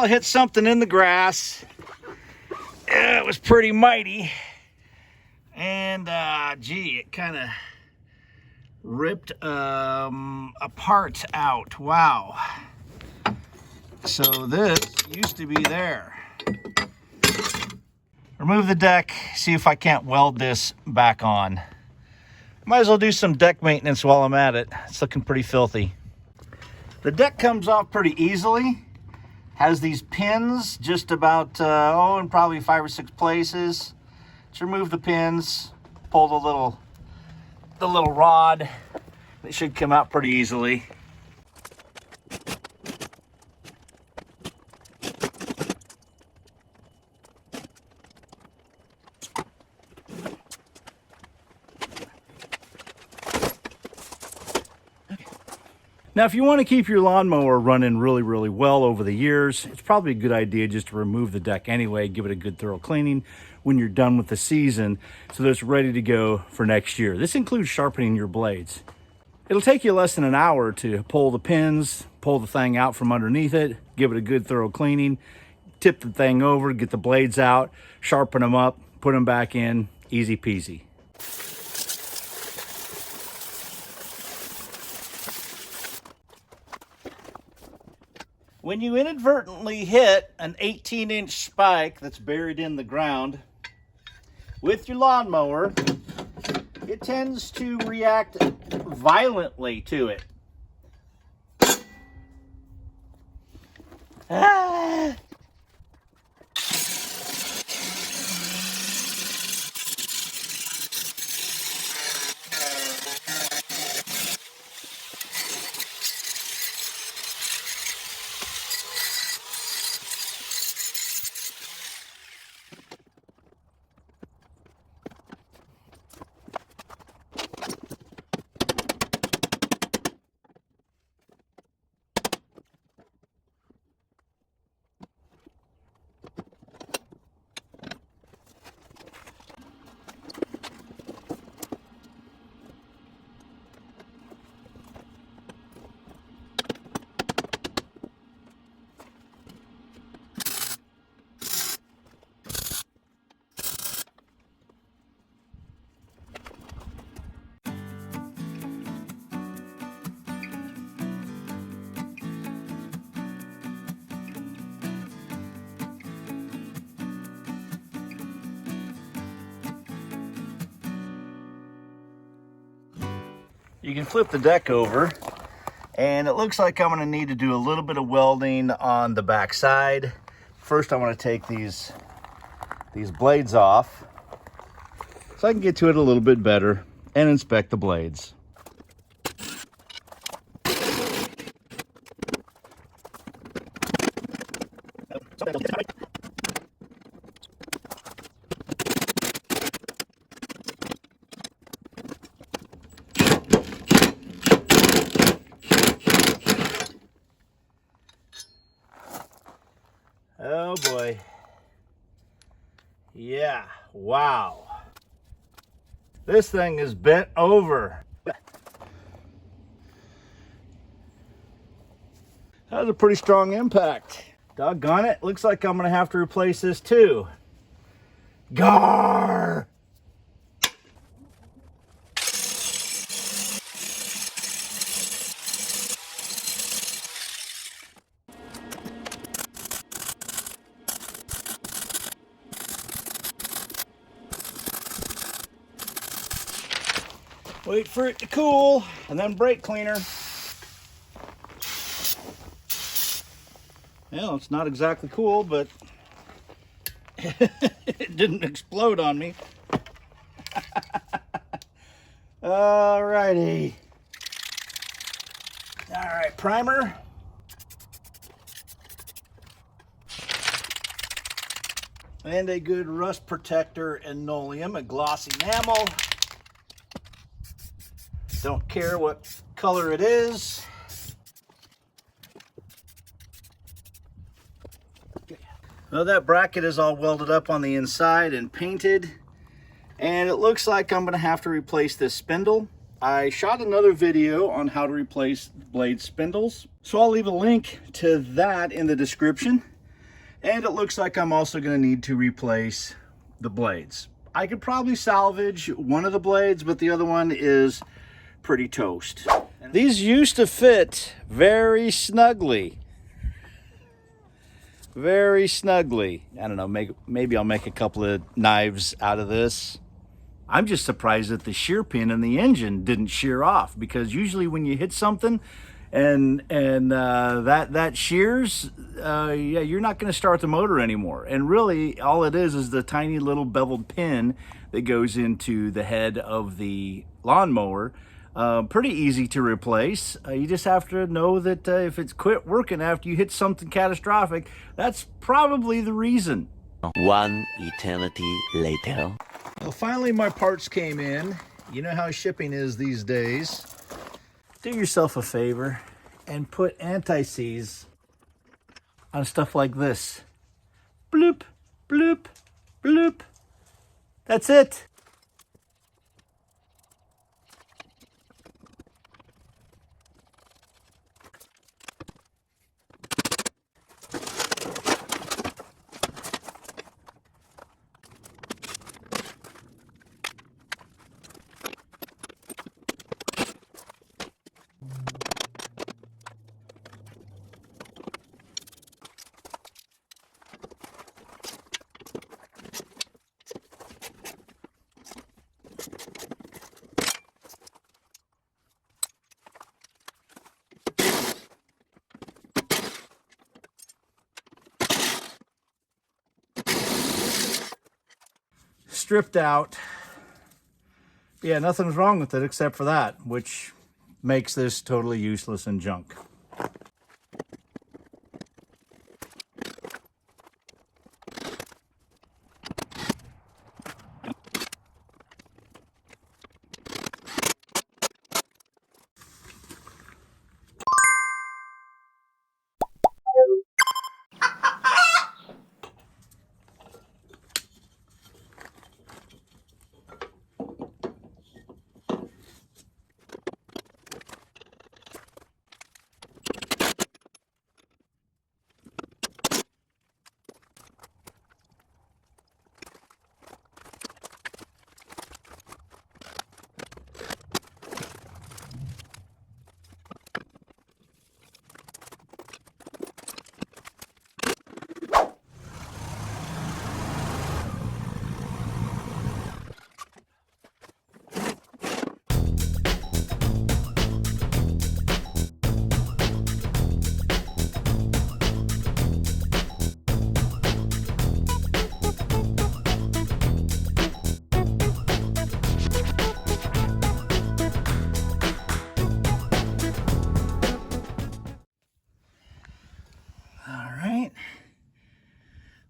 Well, I hit something in the grass. It was pretty mighty. And, gee, it kind of ripped a part out. Wow. So this used to be there. Remove the deck, see if I can't weld this back on. Might as well do some deck maintenance while I'm at it. It's looking pretty filthy. The deck comes off pretty easily. Has these pins just about, in probably 5 or 6 places. Let's remove the pins, pull the little rod. It should come out pretty easily. Now, if you want to keep your lawnmower running really, really well over the years, it's probably a good idea just to remove the deck anyway, give it a good thorough cleaning when you're done with the season so that it's ready to go for next year. This includes sharpening your blades. It'll take you less than an hour to pull the pins, pull the thing out from underneath it, give it a good thorough cleaning, tip the thing over, get the blades out, sharpen them up, put them back in, easy peasy. When you inadvertently hit an 18-inch spike that's buried in the ground with your lawnmower, it tends to react violently to it. Ah! You can flip the deck over, and it looks like I'm going to need to do a little bit of welding on the back side. First, I want to take these blades off so I can get to it a little bit better and inspect the blades. Oh boy. Yeah, wow. This thing is bent over. That was a pretty strong impact. Doggone it, looks like I'm gonna have to replace this too. Gar! Wait for it to cool, and then brake cleaner. Well, it's not exactly cool, but it didn't explode on me. Alrighty. Alright, primer. And a good rust protector linoleum, a glossy enamel. Don't care what color it is. Well, that bracket is all welded up on the inside and painted. And it looks like I'm gonna have to replace this spindle. I shot another video on how to replace blade spindles, so I'll leave a link to that in the description. And it looks like I'm also going to need to replace the blades. I could probably salvage one of the blades, but the other one is pretty toast. These used to fit very snugly. Very snugly. I don't know, maybe I'll make a couple of knives out of this. I'm just surprised that the shear pin in the engine didn't shear off, because usually when you hit something and that shears, yeah, you're not going to start the motor anymore. And really all it is the tiny little beveled pin that goes into the head of the lawnmower. Pretty easy to replace. You just have to know that if it's quit working after you hit something catastrophic, that's probably the reason. One eternity later. Well, finally my parts came in. You know how shipping is these days. Do yourself a favor and put anti-seize on stuff like this. Bloop, bloop, bloop. That's it. Stripped out. Yeah, nothing's wrong with it except for that, which makes this totally useless and junk.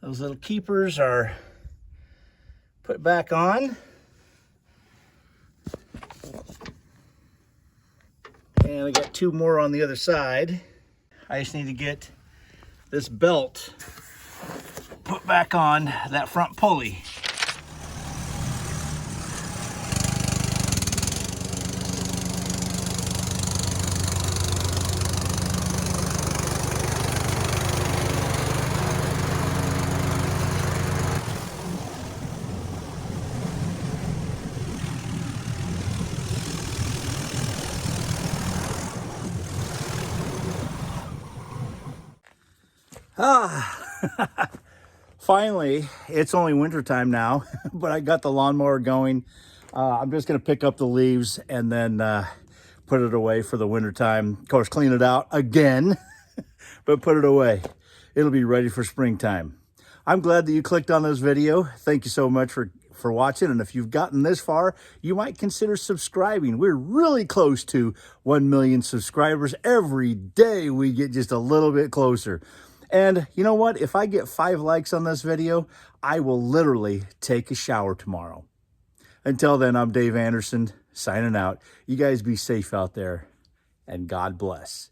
Those little keepers are put back on. And I got two more on the other side. I just need to get this belt put back on that front pulley. Finally, it's only winter time now, but I got the lawnmower going. I'm just going to pick up the leaves and then put it away for the winter time. Of course, clean it out again, but put it away. It'll be ready for springtime. I'm glad that you clicked on this video. Thank you so much for watching. And if you've gotten this far, you might consider subscribing. We're really close to 1 million subscribers. Every day we get just a little bit closer. And you know what? If I get 5 likes on this video, I will literally take a shower tomorrow. Until then, I'm Dave Anderson, signing out. You guys be safe out there, and God bless.